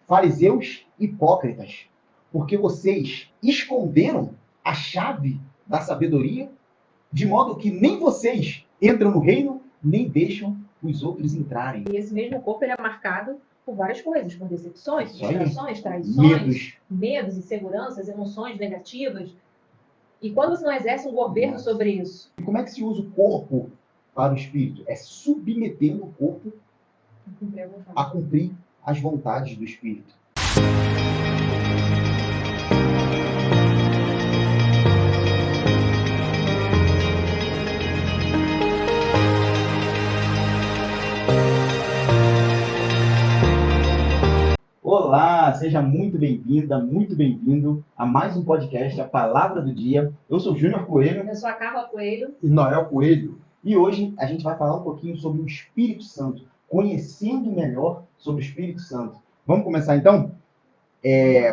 fariseus hipócritas, porque vocês esconderam a chave da sabedoria, de modo que nem vocês entram no reino, nem deixam os outros entrarem. E esse mesmo corpo ele é marcado por várias coisas, por decepções, Isso aí. frustrações, traições, Medos. medos, inseguranças, emoções negativas. E quando você não exerce um governo Nossa. sobre isso? E como é que se usa o corpo para o espírito? É submetendo o corpo a cumprir as vontades do espírito. Olá, seja muito bem-vinda, muito bem-vindo a mais um podcast, A Palavra do Dia. Eu sou Júnior Coelho. Eu sou a Carla Coelho. E Noel Coelho. E hoje a gente vai falar um pouquinho sobre o Espírito Santo, conhecendo melhor sobre o Espírito Santo. Vamos começar então?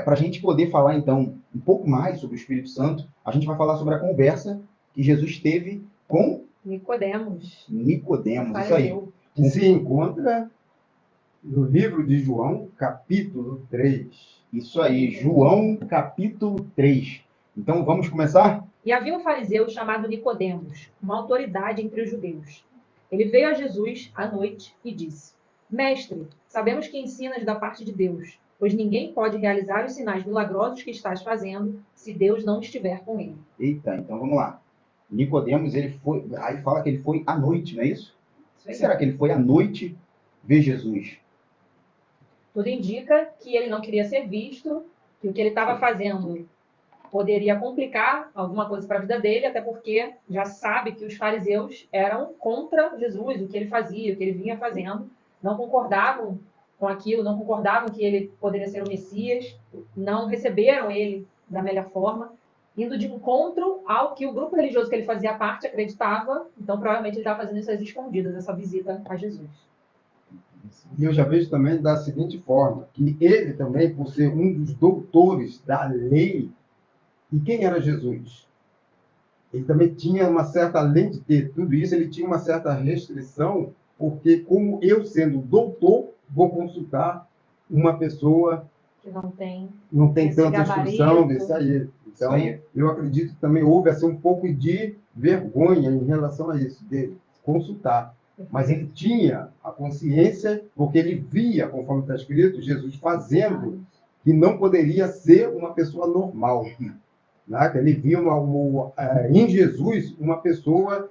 Para a gente poder falar então um pouco mais sobre o Espírito Santo, a gente vai falar sobre a conversa que Jesus teve com Nicodemos. Isso aí. Que se encontra no livro de João, capítulo 3. Isso aí, João capítulo 3. Então vamos começar? E havia um fariseu chamado Nicodemos, uma autoridade entre os judeus. Ele veio a Jesus à noite e disse: Mestre, sabemos que ensinas da parte de Deus, pois ninguém pode realizar os sinais milagrosos que estás fazendo se Deus não estiver com ele. Eita, então vamos lá. Nicodemos, ele foi, aí fala que ele foi à noite, não é isso? Isso aí. Será que ele foi à noite ver Jesus? Tudo indica que ele não queria ser visto, que o que ele estava fazendo poderia complicar alguma coisa para a vida dele, até porque já sabe que os fariseus eram contra Jesus, o que ele fazia, o que ele vinha fazendo, não concordavam com aquilo, não concordavam que ele poderia ser o Messias, não receberam ele da melhor forma, indo de encontro ao que o grupo religioso que ele fazia parte acreditava, então provavelmente ele estava fazendo isso às escondidas, essa visita a Jesus. E eu já vejo também da seguinte forma, que ele também, por ser um dos doutores da lei, e quem era Jesus? Ele também tinha uma certa, além de ter tudo isso, ele tinha uma certa restrição, porque como eu, sendo doutor, vou consultar uma pessoa Que não tem esse tanta gabarito. instrução desse aí. Então, Isso aí. eu acredito que também houve assim, um pouco de vergonha em relação a isso, de consultar. Mas ele tinha a consciência, porque ele via, conforme está escrito, Jesus fazendo, que não poderia ser uma pessoa normal. Né? Ele via em Jesus uma pessoa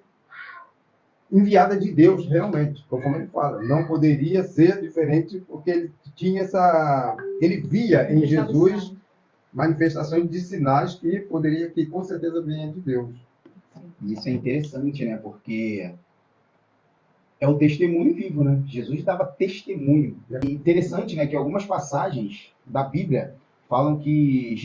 enviada de Deus, realmente, conforme ele fala. Não poderia ser diferente, porque ele tinha ele via em Jesus manifestações de sinais que com certeza venham de Deus. Isso é interessante, né? Porque é o testemunho vivo, né? Jesus dava testemunho. E interessante, né? Que algumas passagens da Bíblia falam que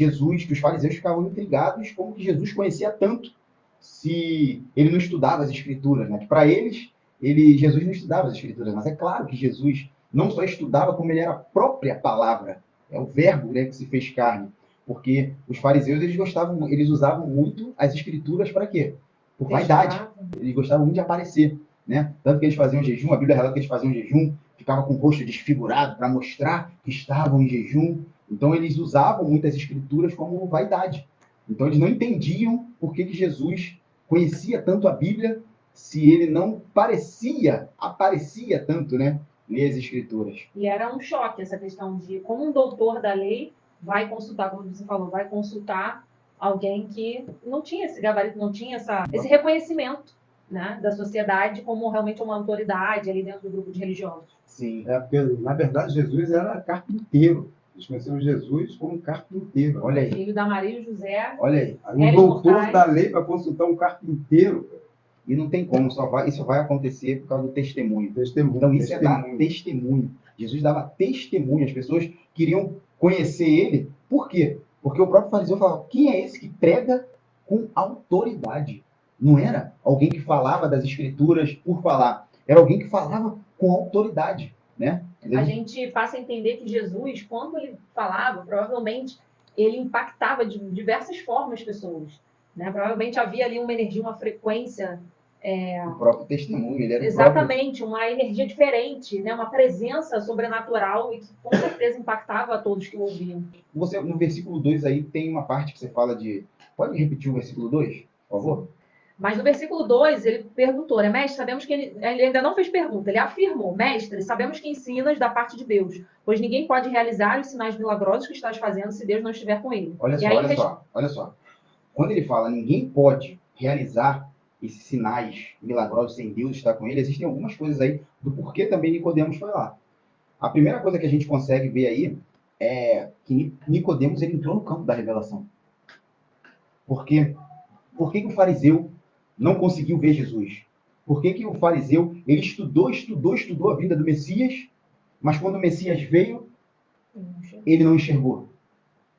os fariseus ficavam intrigados como que Jesus conhecia tanto se ele não estudava as Escrituras, né? Que para eles, Jesus não estudava as Escrituras, mas é claro que Jesus não só estudava, como ele era a própria palavra. É o verbo, né, que se fez carne. Porque os fariseus, eles usavam muito as Escrituras para quê? Por vaidade. Eles gostavam muito de aparecer, né? Tanto que eles faziam jejum, a Bíblia relata que eles faziam jejum, ficavam com o rosto desfigurado para mostrar que estavam em jejum. Então eles usavam muitas escrituras como vaidade. Então eles não entendiam por que Jesus conhecia tanto a Bíblia se ele não aparecia tanto, né, nas escrituras. E era um choque essa questão de como um doutor da lei vai consultar, como você falou, vai consultar alguém que não tinha esse gabarito, não tinha esse reconhecimento, né, da sociedade como realmente uma autoridade ali dentro do grupo de religiosos. Sim. Porque, na verdade, Jesus era carpinteiro. Eles conheciam Jesus como carpinteiro. Olha aí. Filho da Maria e José. Olha aí. Um doutor da lei para consultar um carpinteiro. E não tem como, isso vai acontecer por causa do testemunho. Então isso é dar testemunho. Jesus dava testemunho, as pessoas queriam conhecer ele. Por quê? Porque o próprio fariseu falava, quem é esse que prega com autoridade? Não era alguém que falava das escrituras por falar, era alguém que falava com autoridade, né? A gente passa a entender que Jesus, quando ele falava, provavelmente ele impactava de diversas formas as pessoas, né? Provavelmente havia ali uma energia, uma frequência O próprio testemunho, ele era o próprio... Exatamente, uma energia diferente, né? Uma presença sobrenatural e que com certeza impactava a todos que o ouviam. Você, no versículo 2 aí, tem uma parte que você fala de... Pode repetir o versículo 2, por favor? Mas no versículo 2, ele perguntou, né? Mestre, sabemos que ele ainda não fez pergunta, ele afirmou, mestre, sabemos que ensinas da parte de Deus, pois ninguém pode realizar os sinais milagrosos que estás fazendo se Deus não estiver com ele. Olha E só, aí, olha só. Quando ele fala, ninguém pode realizar esses sinais milagrosos sem Deus estar com ele, existem algumas coisas aí do porquê também Nicodemos foi lá. A primeira coisa que a gente consegue ver aí é que Nicodemos ele entrou no campo da revelação. Por quê? Por que o fariseu não conseguiu ver Jesus? Por que o fariseu ele estudou a vinda do Messias, mas quando o Messias veio, ele não enxergou?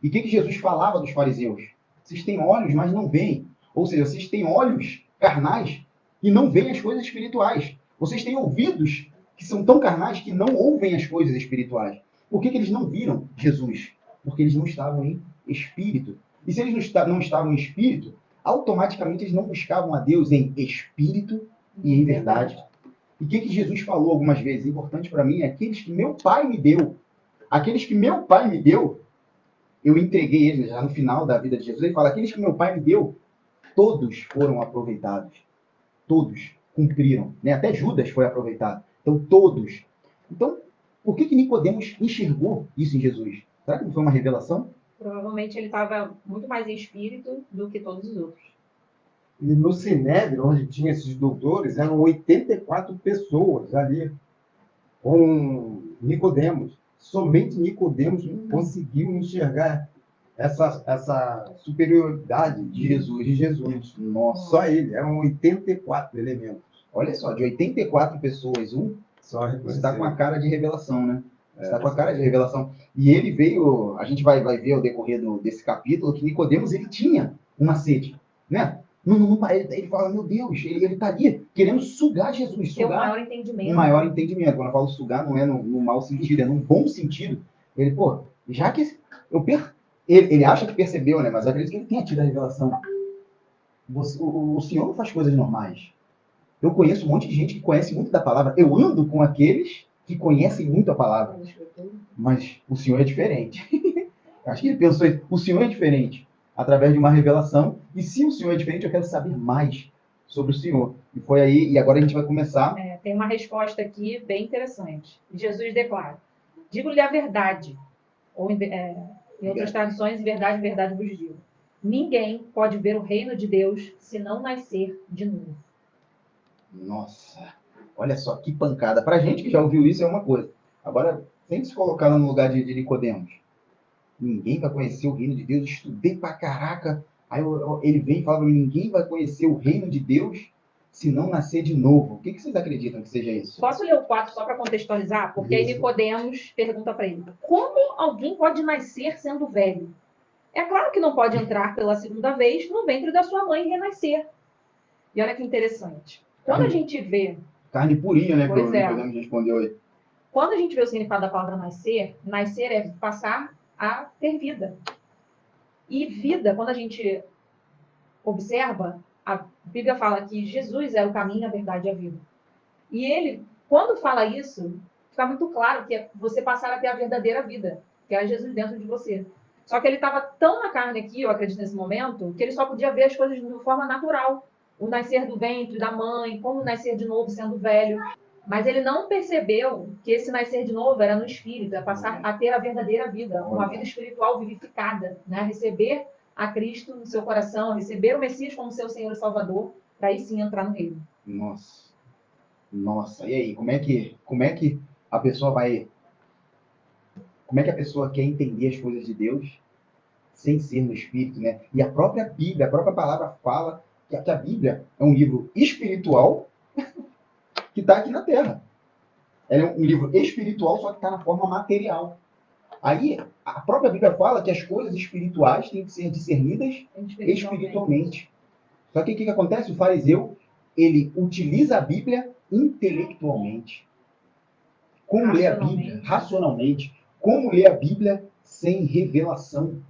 E o que Jesus falava dos fariseus? Vocês têm olhos, mas não veem. Ou seja, vocês têm olhos carnais e não veem as coisas espirituais. Vocês têm ouvidos que são tão carnais que não ouvem as coisas espirituais. Por que eles não viram Jesus? Porque eles não estavam em espírito. E se eles não estavam em espírito, automaticamente eles não buscavam a Deus em espírito e em verdade. E o que Jesus falou algumas vezes? Importante para mim é aqueles que meu pai me deu. Aqueles que meu pai me deu, eu entreguei eles já no final da vida de Jesus. Ele fala, aqueles que meu pai me deu, todos foram aproveitados. Todos cumpriram. Né? Até Judas foi aproveitado. Então, todos. Então, por que Nicodemos enxergou isso em Jesus? Será que não foi uma revelação? Provavelmente ele estava muito mais em espírito do que todos os outros. E no Sinédrio, onde tinha esses doutores, eram 84 pessoas ali com Nicodemos. Somente Nicodemos conseguiu enxergar essa superioridade de Jesus. Nossa. Só ele, eram 84 elementos. Olha só, de 84 pessoas, Só está com a cara de revelação, né? Está com a É. cara de revelação. E ele veio, a gente vai ver ao decorrer desse capítulo, que Nicodemos ele tinha uma sede, né? Ele fala, meu Deus, ele está ali querendo sugar Jesus, Ter um sugar maior entendimento. um maior entendimento. Quando eu falo sugar, não é no mau sentido, é num bom sentido. Ele, pô, já que ele acha que percebeu, né? Mas eu acredito que ele tenha tido a revelação. O Senhor não faz coisas normais. Eu conheço um monte de gente que conhece muito da palavra. Eu ando com aqueles que conhecem muito a palavra. Mas o Senhor é diferente. Acho que ele pensou isso. O Senhor é diferente. Através de uma revelação. E se o Senhor é diferente, eu quero saber mais sobre o Senhor. E foi aí, e agora a gente vai começar. Tem uma resposta aqui bem interessante. Jesus declara, digo-lhe a verdade. Ou em outras traduções, em verdade vos digo. Ninguém pode ver o reino de Deus se não nascer de novo. Nossa, olha só que pancada. Pra gente que já ouviu isso é uma coisa. Agora, tem que se colocar no lugar de Nicodemos. Ninguém vai conhecer o reino de Deus. Estudei pra caraca. Aí ele vem e fala pra mim, ninguém vai conhecer o reino de Deus se não nascer de novo. O que vocês acreditam que seja isso? Posso ler o 4 só para contextualizar? Porque aí Nicodemos pergunta para ele, como alguém pode nascer sendo velho? É claro que não pode entrar pela segunda vez no ventre da sua mãe e renascer. E olha que interessante. Quando a gente vê... Carne purinha, né? Pois é. Nicodemos respondeu aí. Quando a gente vê o significado da palavra nascer, nascer é passar a ter vida. E vida, quando a gente observa, a Bíblia fala que Jesus é o caminho, a verdade e a vida. E ele, quando fala isso, fica muito claro que é você passar a ter a verdadeira vida, que é Jesus dentro de você. Só que ele estava tão na carne aqui, eu acredito nesse momento, que ele só podia ver as coisas de forma natural. O nascer do ventre da mãe, como nascer de novo sendo velho. Mas ele não percebeu que esse nascer de novo era no espírito, é passar a ter a verdadeira vida, uma vida espiritual vivificada, né? Receber a Cristo no seu coração, receber o Messias como seu Senhor e Salvador, para aí sim entrar no reino. Nossa, e aí, como é que a pessoa vai... Como é que a pessoa quer entender as coisas de Deus sem ser no Espírito, né? E a própria Bíblia, a própria palavra fala que a Bíblia é um livro espiritual que está aqui na Terra. Ela é um livro espiritual, só que está na forma material. Aí, a própria Bíblia fala que as coisas espirituais têm que ser discernidas espiritualmente. Só que o que acontece? O fariseu, ele utiliza a Bíblia intelectualmente. Como ler a Bíblia racionalmente? Como ler a Bíblia sem revelação?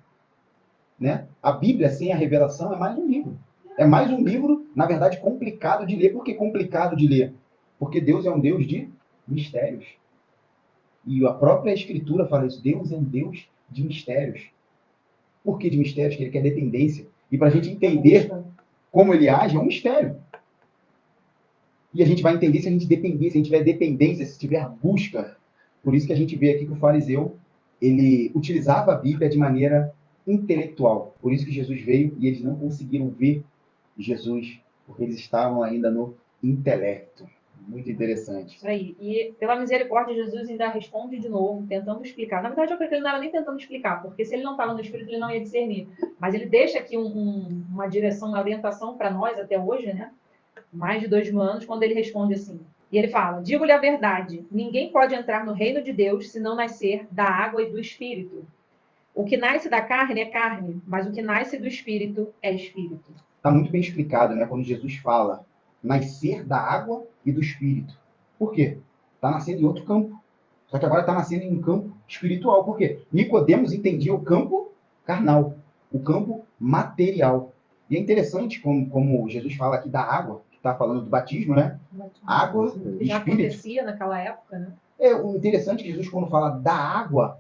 Né? A Bíblia sem a revelação é mais um livro. É mais um livro, na verdade, complicado de ler. Por que complicado de ler? Porque Deus é um Deus de mistérios. E a própria Escritura fala isso. Deus é um Deus de mistérios. Por que de mistérios? Que ele quer dependência. E para a gente entender como ele age, é um mistério. E a gente vai entender se a gente depender, se a gente tiver dependência, se tiver busca. Por isso que a gente vê aqui que o fariseu, ele utilizava a Bíblia de maneira intelectual. Por isso que Jesus veio e eles não conseguiram ver Jesus, porque eles estavam ainda no intelecto. Muito interessante. Isso aí. E pela misericórdia, Jesus ainda responde de novo, tentando explicar. Na verdade, eu creio que ele não era nem tentando explicar, porque se ele não estava no Espírito, ele não ia discernir. Mas ele deixa aqui uma direção, uma orientação para nós até hoje, né? Mais de 2000 anos, quando ele responde assim. E ele fala: digo-lhe a verdade, ninguém pode entrar no reino de Deus se não nascer da água e do Espírito. O que nasce da carne é carne, mas o que nasce do Espírito é Espírito. Está muito bem explicado, né? Quando Jesus fala nascer da água e do Espírito. Por quê? Está nascendo em outro campo. Só que agora está nascendo em um campo espiritual. Por quê? Nicodemos entendia o campo carnal, o campo material. E é interessante como Jesus fala aqui da água, que está falando do batismo, né? Água e Já Espírito. acontecia naquela época, né? É o interessante que Jesus, quando fala da água,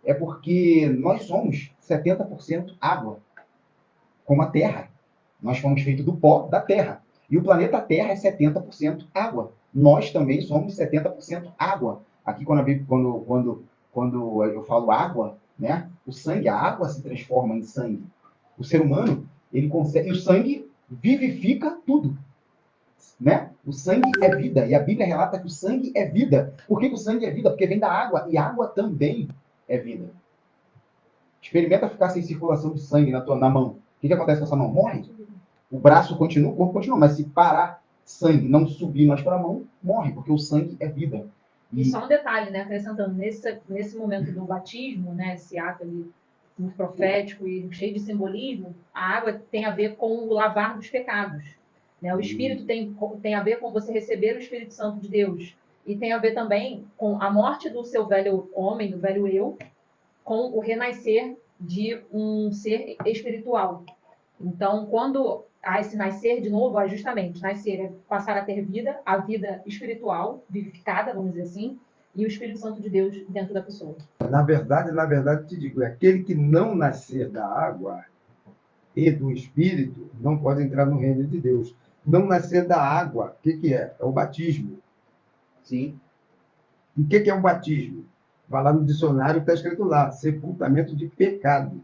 é porque nós somos 70% água, como a Terra. Nós fomos feitos do pó da Terra. E o planeta Terra é 70% água. Nós também somos 70% água. Aqui, quando eu falo água, né, o sangue, a água se transforma em sangue. O ser humano, ele consegue. E o sangue vivifica tudo. Né? O sangue é vida. E a Bíblia relata que o sangue é vida. Por que o sangue é vida? Porque vem da água. E água também é vida. Experimenta ficar sem circulação de sangue na mão. O que acontece com essa mão? Morre. O braço continua, o corpo continua, mas se parar sangue, não subir mais para a mão, morre, porque o sangue é vida. E só um detalhe, né, acrescentando, nesse momento do batismo, né, esse ato ali muito profético e cheio de simbolismo, a água tem a ver com o lavar dos pecados. Né? O Espírito tem a ver com você receber o Espírito Santo de Deus. E tem a ver também com a morte do seu velho homem, do velho eu, com o renascer de um ser espiritual. Então, quando há esse nascer de novo, justamente, nascer é passar a ter vida, a vida espiritual, vivificada, vamos dizer assim, e o Espírito Santo de Deus dentro da pessoa. Na verdade, te digo, aquele que não nascer da água e do Espírito não pode entrar no reino de Deus. Não nascer da água, o que é? É o batismo. Sim. O que é o batismo? Vai lá no dicionário, está escrito lá, sepultamento de pecado.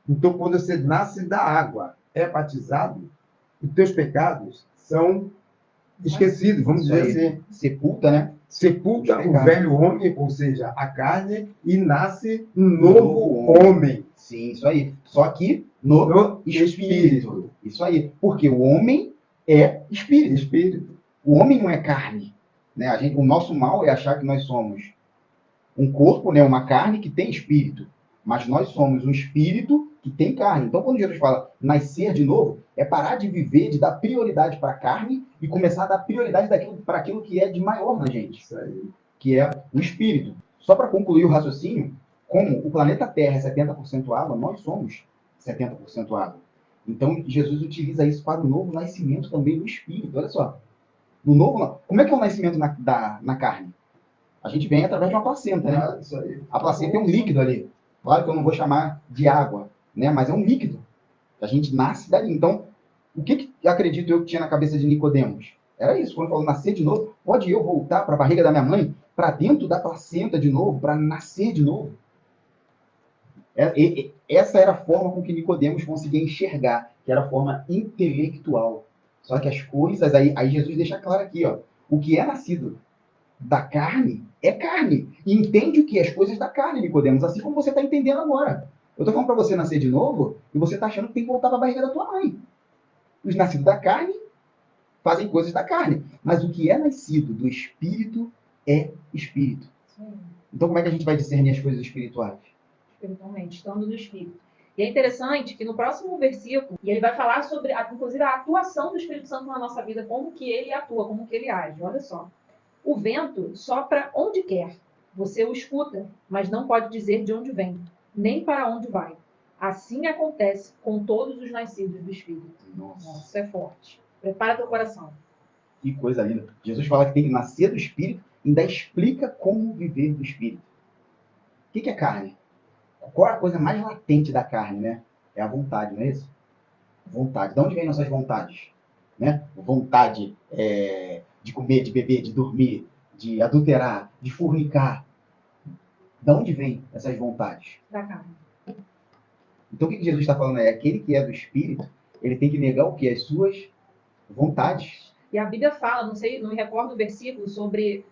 Então, quando você nasce da água, é batizado, os teus pecados são esquecidos, vamos dizer assim. Sepulta, né? Sepulta o velho homem, ou seja, a carne, e nasce um novo homem. Sim, isso aí. Só que no espírito. Isso aí. Porque o homem é espírito. O homem não é carne. Né? O nosso mal é achar que nós somos um corpo, né? Uma carne que tem espírito. Mas nós somos um espírito que tem carne. Então, quando Jesus fala nascer de novo, é parar de viver, de dar prioridade para a carne e começar a dar prioridade para aquilo que é de maior na gente, que é o espírito. Só para concluir o raciocínio, como o planeta Terra é 70% água, nós somos 70% água. Então, Jesus utiliza isso para o novo nascimento também do espírito. Olha só. No novo, como é que é o nascimento na carne? A gente vem através de uma placenta, né? Isso aí. A placenta é um líquido ali. Claro que eu não vou chamar de água, né? Mas é um líquido. A gente nasce dali. Então, o que acredito eu que tinha na cabeça de Nicodemos? Era isso, quando falou nascer de novo. Pode eu voltar para a barriga da minha mãe, para dentro da placenta de novo, para nascer de novo? Essa era a forma com que Nicodemos conseguia enxergar, que era a forma intelectual. Só que as coisas, aí Jesus deixa claro aqui, ó, o que é nascido da carne é carne. E entende o que? As coisas da carne, Nicodemos, assim como você está entendendo agora. Eu estou falando para você nascer de novo e você está achando que tem que voltar para a barriga da tua mãe. Os nascidos da carne fazem coisas da carne. Mas o que é nascido do espírito é espírito. Então como é que a gente vai discernir as coisas espirituais? Espiritualmente, estando no espírito. E é interessante que no próximo versículo, e ele vai falar sobre, inclusive, a atuação do Espírito Santo na nossa vida, como que ele atua, como que ele age. Olha só. O vento sopra onde quer. Você o escuta, mas não pode dizer de onde vem, nem para onde vai. Assim acontece com todos os nascidos do Espírito. Nossa, Isso é forte. Prepara teu coração. que coisa linda. Jesus fala que tem que nascer do Espírito e ainda explica como viver do Espírito. O que é carne? Qual é a coisa mais latente da carne, né? É a vontade, não é isso? Vontade. De onde vêm nossas vontades? Né? Vontade de comer, de beber, de dormir, de adulterar, de fornicar. De onde vêm essas vontades? Da carne. Então o que Jesus está falando é aquele que é do Espírito, ele tem que negar o quê? As suas vontades. E a Bíblia fala, não sei, não me recordo do versículo, sobre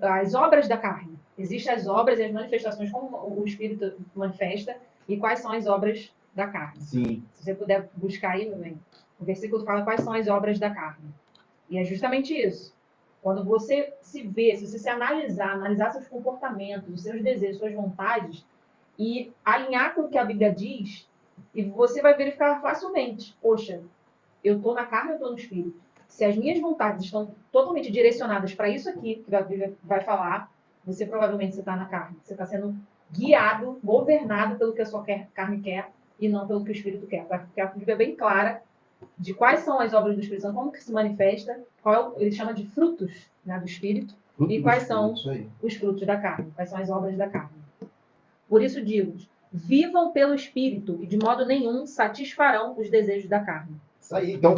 as obras da carne. Existem as obras e as manifestações, como o Espírito manifesta, e quais são as obras da carne. Sim. Se você puder buscar aí, meu bem, o versículo fala quais são as obras da carne. E é justamente isso. Quando você se vê, se você se analisar seus comportamentos, os seus desejos, suas vontades, e alinhar com o que a Bíblia diz, e você vai verificar facilmente, poxa, eu estou na carne ou eu estou no espírito? Se as minhas vontades estão totalmente direcionadas para isso aqui, que a Bíblia vai falar, você provavelmente está na carne. Você está sendo guiado, governado pelo que a sua carne quer e não pelo que o espírito quer. Porque a Bíblia é bem clara de quais são as obras do Espírito Santo, como que se manifesta, ele chama de frutos, né, do Espírito, Fruto e do quais Espírito, são isso aí. os frutos da carne, quais são as obras da carne. Por isso digo, vivam pelo Espírito e de modo nenhum satisfarão os desejos da carne. Isso aí. Então,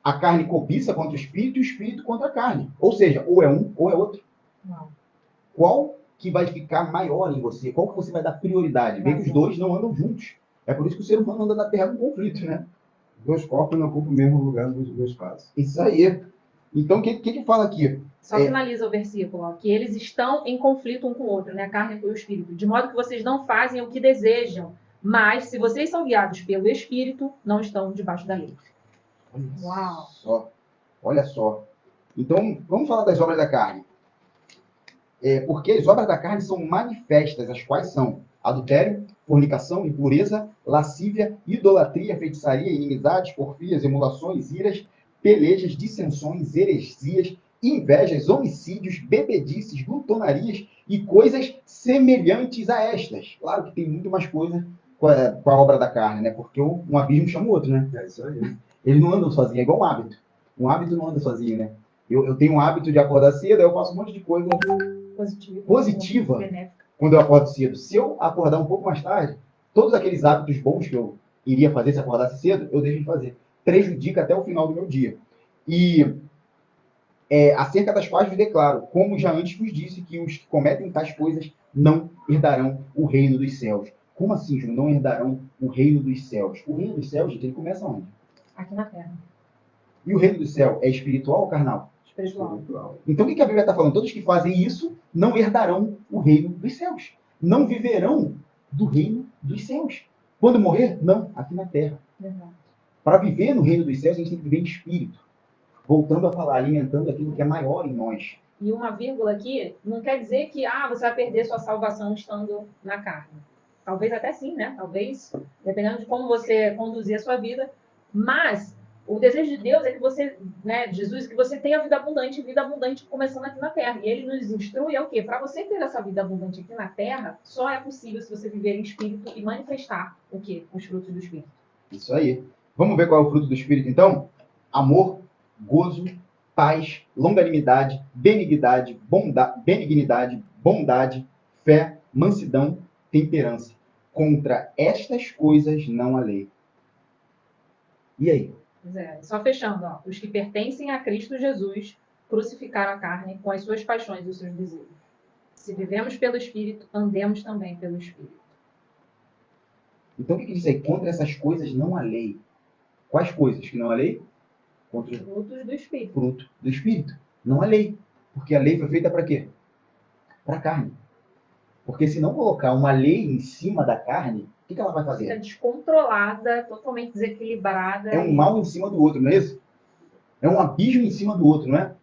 a carne cobiça contra o Espírito e o Espírito contra a carne. Ou seja, ou é um ou é outro. Não. Qual que vai ficar maior em você? Qual que você vai dar prioridade? Vê que os dois não andam juntos. É por isso que o ser humano anda na Terra com conflito, né? Dois corpos não ocupam o mesmo lugar nos dois casos. Isso aí. Então, o que fala aqui? Só finaliza o versículo, ó, que eles estão em conflito um com o outro, né? A carne e o espírito, de modo que vocês não fazem o que desejam, mas se vocês são guiados pelo Espírito, não estão debaixo da lei. Uau! Olha só. Então, vamos falar das obras da carne. Porque as obras da carne são manifestas, as quais são adultério, fornicação, impureza, lascívia, idolatria, feitiçaria, inimizades, porfias, emulações, iras, pelejas, dissensões, heresias, invejas, homicídios, bebedices, glutonarias e coisas semelhantes a estas. Claro que tem muito mais coisa com a obra da carne, né? Porque um abismo chama o outro, né? É isso aí. Eles não andam sozinhos, é igual um hábito. Um hábito não anda sozinho, né? Eu tenho um hábito de acordar cedo, aí eu faço um monte de coisa positiva benéfica. quando eu acordo cedo. Se eu acordar um pouco mais tarde, todos aqueles hábitos bons que eu iria fazer se acordasse cedo, eu deixo de fazer. Prejudica até o final do meu dia. E acerca das quais vos declaro, como já antes vos disse, que os que cometem tais coisas não herdarão o reino dos céus. Como assim, João? Não herdarão o reino dos céus? O reino dos céus, gente, ele começa onde? Aqui na Terra. E o reino do céu é espiritual ou carnal? Espiritual. Então o que a Bíblia está falando? Todos que fazem isso não herdarão o reino dos céus. Não viverão do reino dos céus. Quando morrer? Não, aqui na terra. Para viver no reino dos céus, a gente tem que viver em espírito. Voltando a falar, alimentando aquilo que é maior em nós. E uma vírgula aqui não quer dizer que você vai perder sua salvação estando na carne. Talvez até sim, né? Talvez, dependendo de como você conduzir a sua vida. Mas o desejo de Deus é que você, né, Jesus, que você tenha vida abundante começando aqui na Terra. E Ele nos instrui o quê? Para você ter essa vida abundante aqui na Terra, só é possível se você viver em Espírito e manifestar o quê? Os frutos do Espírito. Isso aí. Vamos ver qual é o fruto do Espírito, então? Amor, gozo, paz, longanimidade, benignidade, bondade, fé, mansidão, temperança. Contra estas coisas não há lei. E aí? Só fechando, ó. Os que pertencem a Cristo Jesus crucificaram a carne com as suas paixões e os seus desejos. Se vivemos pelo Espírito, andemos também pelo Espírito. Então o que diz aí? Contra essas coisas não há lei. Quais coisas que não há lei? Contra os frutos do Espírito. Fruto do Espírito. Não há lei. Porque a lei foi feita para quê? Para a carne. Porque se não colocar uma lei em cima da carne, o que ela vai fazer? Fica descontrolada, totalmente desequilibrada. É um mal em cima do outro, não é isso? É um abismo em cima do outro, não é?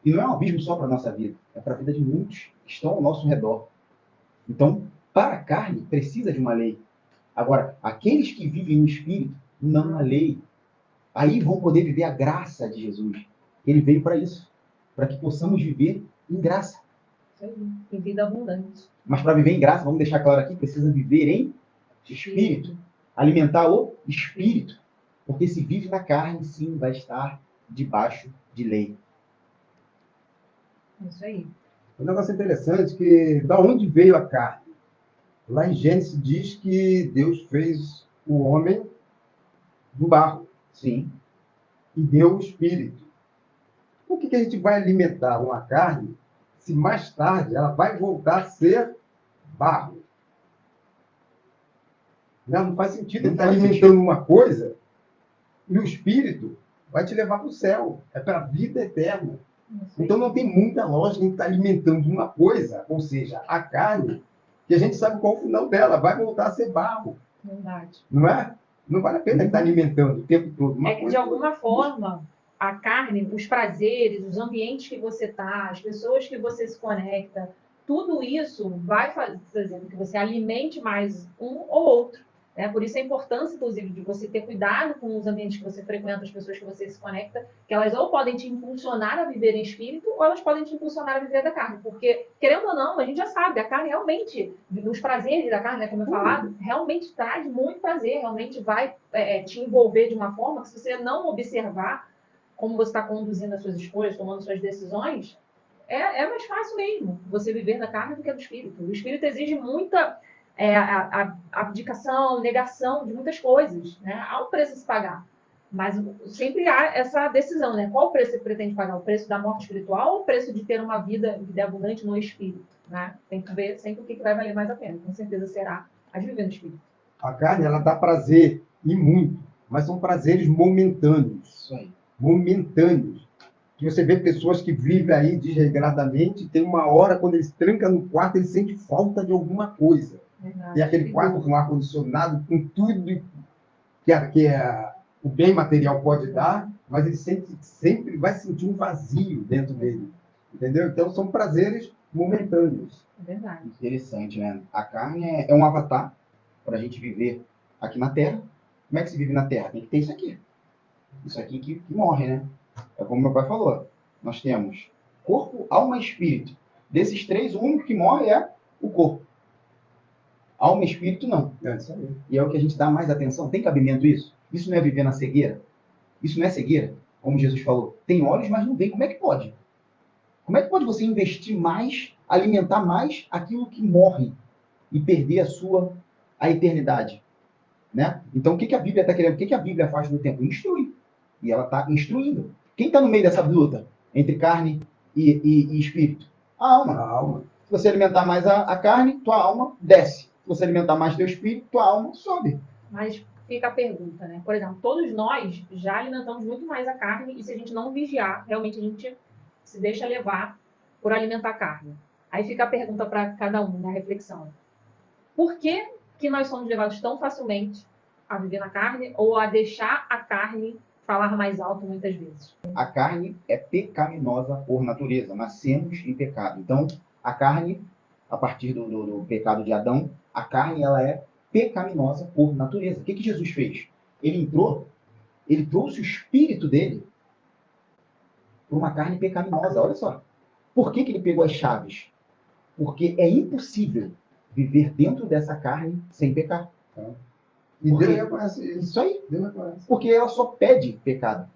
E não é um abismo só para a nossa vida. É para a vida de muitos que estão ao nosso redor. Então, para a carne, precisa de uma lei. Agora, aqueles que vivem no Espírito, não há lei. Aí vão poder viver a graça de Jesus. Ele veio para isso. Para que possamos viver em graça. Em vida abundante. Mas para viver em graça, vamos deixar claro aqui, precisa viver em Espírito. alimentar o espírito. Porque se vive na carne, sim, vai estar debaixo de lei. É isso aí. Um negócio interessante que da onde veio a carne? Lá em Gênesis diz que Deus fez o homem do barro Sim. e deu o espírito. Por que a gente vai alimentar uma carne se mais tarde ela vai voltar a ser barro? Não faz sentido. Ele Não está faz alimentando uma coisa e o espírito vai te levar para o céu. É para a vida eterna. Isso aí. Então não tem muita lógica em estar alimentando uma coisa, ou seja, a carne, que a gente sabe qual é o final dela, vai voltar a ser barro, Verdade. não é? Não vale a pena estar alimentando o tempo todo. Uma É que, de coisa- alguma forma, a carne, os prazeres, os ambientes que você está, as pessoas que você se conecta, tudo isso vai fazer com que você alimente mais um ou outro. Né? Por isso a importância, inclusive, de você ter cuidado com os ambientes que você frequenta, as pessoas que você se conecta, que elas ou podem te impulsionar a viver em espírito, ou elas podem te impulsionar a viver da carne. Porque, querendo ou não, a gente já sabe, a carne realmente, os prazeres da carne, né, como eu falado, realmente traz muito prazer, realmente vai te envolver de uma forma que, se você não observar como você está conduzindo as suas escolhas, tomando suas decisões, é mais fácil mesmo você viver da carne do que do espírito. O espírito exige muita abdicação, negação de muitas coisas, né? Há um preço a se pagar. Mas sempre há essa decisão, né? Qual o preço que você pretende pagar? O preço da morte espiritual ou o preço de ter uma vida abundante no espírito? Né? Tem que ver sempre o que vai valer mais a pena. Com certeza será a de viver no espírito. A carne, ela dá prazer, e muito, mas são prazeres momentâneos. Isso aí. Momentâneos. Que você vê pessoas que vivem aí desregradamente, tem uma hora, quando eles trancam no quarto, eles sentem falta de alguma coisa. Verdade. Tem aquele quarto com ar-condicionado, com tudo o bem material pode dar, mas ele sempre vai sentir um vazio dentro dele. Entendeu? Então, são prazeres momentâneos. É verdade. Interessante, né? A carne é um avatar para a gente viver aqui na Terra. Como é que se vive na Terra? Tem que ter isso aqui. Isso aqui que morre, né? É como meu pai falou. Nós temos corpo, alma e espírito. Desses três, o único que morre é o corpo. Alma e espírito, não. É isso aí. E é o que a gente dá mais atenção. Tem cabimento isso? Isso não é viver na cegueira? Isso não é cegueira? Como Jesus falou, tem olhos, mas não vê. Como é que pode? Como é que pode você investir mais, alimentar mais aquilo que morre e perder a eternidade? Né? Então, o que a Bíblia está querendo? O que a Bíblia faz no tempo? Instrui. E ela está instruindo. Quem está no meio dessa luta entre carne e espírito? A alma. A alma. Se você alimentar mais a carne, tua alma desce. Se você alimentar mais teu espírito, tua alma sobe. Mas fica a pergunta, né? Por exemplo, todos nós já alimentamos muito mais a carne e se a gente não vigiar, realmente a gente se deixa levar por alimentar a carne. Aí fica a pergunta para cada um, na reflexão. Por que nós somos levados tão facilmente a viver na carne ou a deixar a carne falar mais alto muitas vezes? A carne é pecaminosa por natureza. Nascemos em pecado. Então, a carne, a partir do pecado de Adão, a carne ela é pecaminosa por natureza. O que Jesus fez? Ele trouxe o espírito dele para uma carne pecaminosa. Olha só. Por que ele pegou as chaves? Porque é impossível viver dentro dessa carne sem pecar. E Por quê? Deus reconhece isso. Isso aí. Deus reconhece. Porque ela só pede pecado.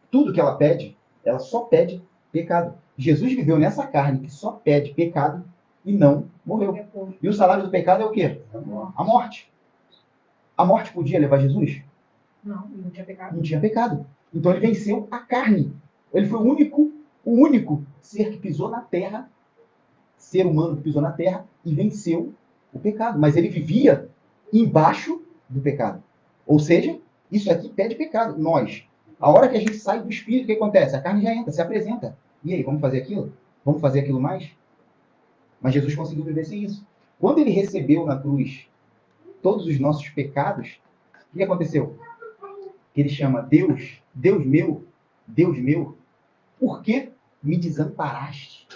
Tudo que ela só pede pecado. Jesus viveu nessa carne que só pede pecado e não morreu. E o salário do pecado é o quê? A morte. A morte podia levar Jesus? Não tinha pecado. Não tinha pecado. Então ele venceu a carne. Ele foi o único ser que pisou na terra, ser humano que pisou na terra e venceu o pecado. Mas ele vivia embaixo do pecado. Ou seja, isso aqui pede pecado. Nós, a hora que a gente sai do espírito, o que acontece? A carne já entra, se apresenta. E aí, vamos fazer aquilo? Vamos fazer aquilo mais? Mas Jesus conseguiu viver sem isso. Quando ele recebeu na cruz todos os nossos pecados, o que aconteceu? Que ele chama Deus, Deus meu, por que me desamparaste?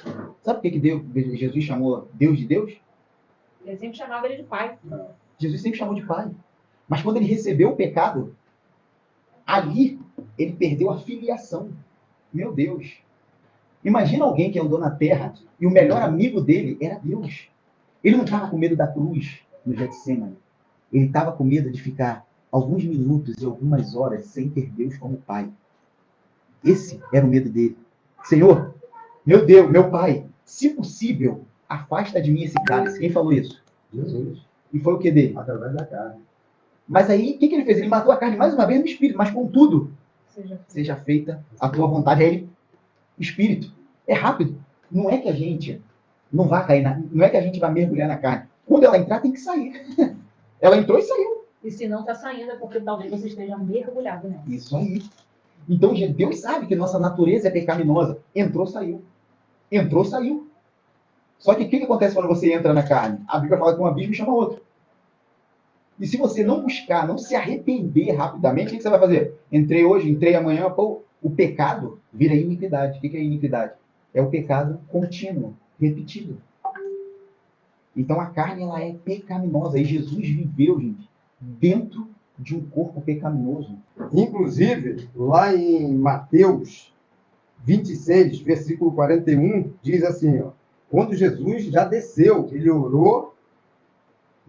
Sabe por que Jesus chamou Deus de Deus? Ele sempre chamava ele de pai. Jesus sempre chamou de pai. Mas quando ele recebeu o pecado, ali ele perdeu a filiação. Meu Deus. Imagina alguém que andou na terra e o melhor amigo dele era Deus. Ele não estava com medo da cruz no Getsemane. Ele estava com medo de ficar alguns minutos e algumas horas sem ter Deus como Pai. Esse era o medo dele. Senhor, meu Deus, meu Pai, se possível, afasta de mim esse cálice. Quem falou isso? Jesus, E foi o que dele? através da carne. Mas aí, o que ele fez? Ele matou a carne mais uma vez no espírito, mas contudo, Seja seja feita a tua vontade. Aí ele, espírito, é rápido. Não é que a gente não vai cair não é que a gente vai mergulhar na carne. Quando ela entrar, tem que sair. Ela entrou e saiu. E se não está saindo, é porque talvez você esteja mergulhado nela. Isso aí. Então, Deus sabe que nossa natureza é pecaminosa. Entrou, saiu. Entrou, saiu. Só que o que acontece quando você entra na carne? A Bíblia fala que um abismo chama outro. E se você não buscar, não se arrepender rapidamente, o que você vai fazer? Entrei hoje, entrei amanhã, pô, o pecado vira iniquidade. O que é iniquidade? É o pecado contínuo, repetido. Então a carne, ela é pecaminosa. E Jesus viveu, gente, dentro de um corpo pecaminoso. Inclusive, lá em Mateus 26, versículo 41, diz assim, ó, quando Jesus já desceu, ele orou,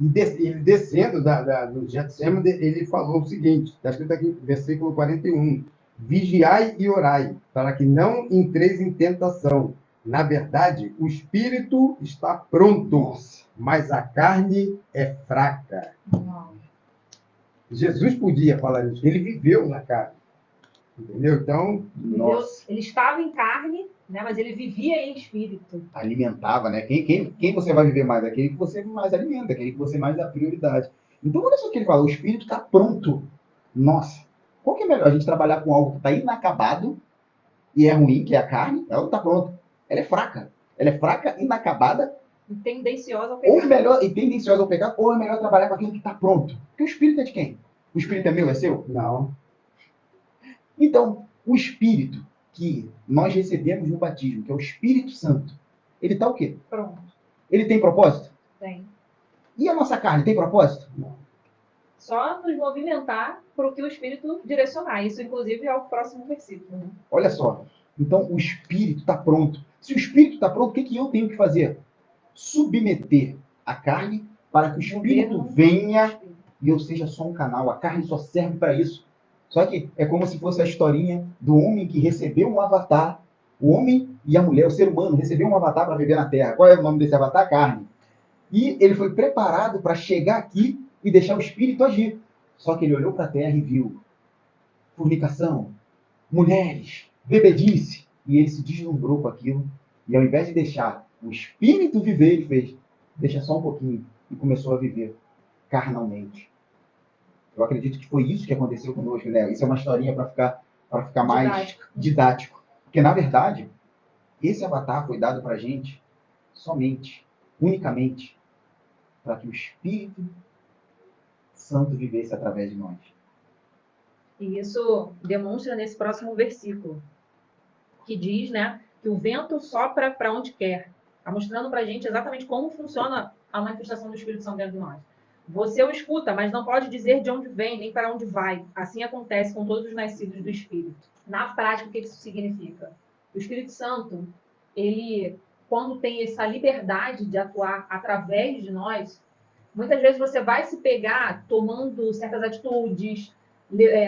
e ele descendo do Getsemane, ele falou o seguinte, está escrito aqui, versículo 41, vigiai e orai, para que não entreis em tentação. Na verdade, o espírito está pronto, mas a carne é fraca. Jesus podia falar isso, ele viveu na carne. Entendeu? Então, Nossa, Ele estava em carne, né, mas ele vivia em espírito. alimentava, né? Quem você vai viver mais? Aquele que você mais alimenta, aquele que você mais dá prioridade. Então, olha só o que ele fala, o espírito está pronto. Nossa, qual que é melhor? A gente trabalhar com algo que está inacabado e é ruim, que é a carne, ela não está pronta. Ela é fraca. Ela é fraca, inacabada, E tendenciosa ao ou pecado. melhor, e tendenciosa ao pecado, ou é melhor trabalhar com aquilo que está pronto. Porque o espírito é de quem? O espírito é meu, é seu? não. Então, o espírito que nós recebemos no batismo, que é o Espírito Santo, ele está o quê? Pronto, Ele tem propósito? tem. E a nossa carne tem propósito? Só nos movimentar para o que o Espírito direcionar. Isso, inclusive, é o próximo versículo. Né? Olha só. Então, o espírito está pronto. Se o espírito está pronto, o que eu tenho que fazer? Submeter a carne para que o espírito Governo. venha e eu seja só um canal. A carne só serve para isso. Só que é como se fosse a historinha do homem que recebeu um avatar. O homem e a mulher, o ser humano, recebeu um avatar para viver na Terra. Qual é o nome desse avatar? Carne. E ele foi preparado para chegar aqui e deixar o espírito agir. Só que ele olhou para a Terra e viu fornicação, mulheres, bebedice. E ele se deslumbrou com aquilo. E ao invés de deixar o espírito viver, ele fez, deixa só um pouquinho. E começou a viver carnalmente. Eu acredito que foi isso que aconteceu conosco, né? Isso é uma historinha para ficar mais didático. Porque, na verdade, esse avatar foi dado para a gente somente, unicamente, para que o Espírito Santo vivesse através de nós. E isso demonstra nesse próximo versículo, que diz, né, que o vento sopra para onde quer. Está mostrando para a gente exatamente como funciona a manifestação do Espírito Santo dentro de nós. Você o escuta, mas não pode dizer de onde vem, nem para onde vai. Assim acontece com todos os nascidos do Espírito. Na prática, o que isso significa? O Espírito Santo, ele, quando tem essa liberdade de atuar através de nós, muitas vezes você vai se pegar tomando certas atitudes,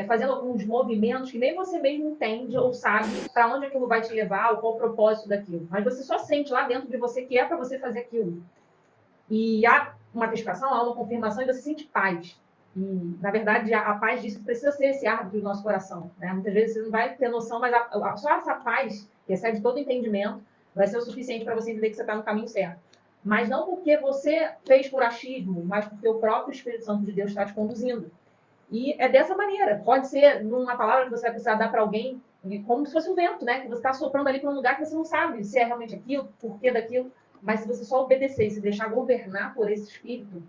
fazendo alguns movimentos que nem você mesmo entende ou sabe para onde aquilo vai te levar ou qual o propósito daquilo. Mas você só sente lá dentro de você que é para você fazer aquilo. E há uma testificação, há uma confirmação e você sente paz. E, na verdade, a paz disso precisa ser esse árbitro do nosso coração. Né? Muitas vezes você não vai ter noção, mas só essa paz, que excede todo entendimento, vai ser o suficiente para você entender que você está no caminho certo. Mas não porque você fez por achismo, mas porque o próprio Espírito Santo de Deus está te conduzindo. E é dessa maneira. Pode ser numa palavra que você vai precisar dar para alguém, como se fosse um vento, né? Que você está soprando ali para um lugar que você não sabe se é realmente aquilo, por que daquilo. Mas se você só obedecer e se deixar governar por esse Espírito,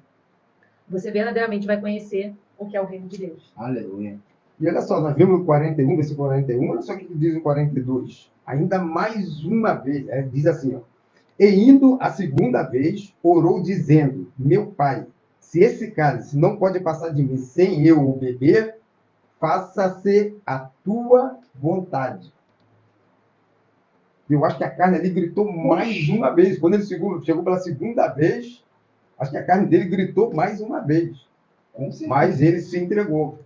você verdadeiramente vai conhecer o que é o reino de Deus. Aleluia. E olha só, nós vimos o 41, versículo 41, olha só o que diz o 42. Ainda mais uma vez, diz assim, ó. E indo a segunda vez, orou dizendo, meu pai, se esse cálice não pode passar de mim sem eu o beber, faça-se a tua vontade. Eu acho que a carne ali gritou mais uma vez. Quando ele chegou pela segunda vez, acho que a carne dele gritou mais uma vez. Com certeza. Mas ele se entregou.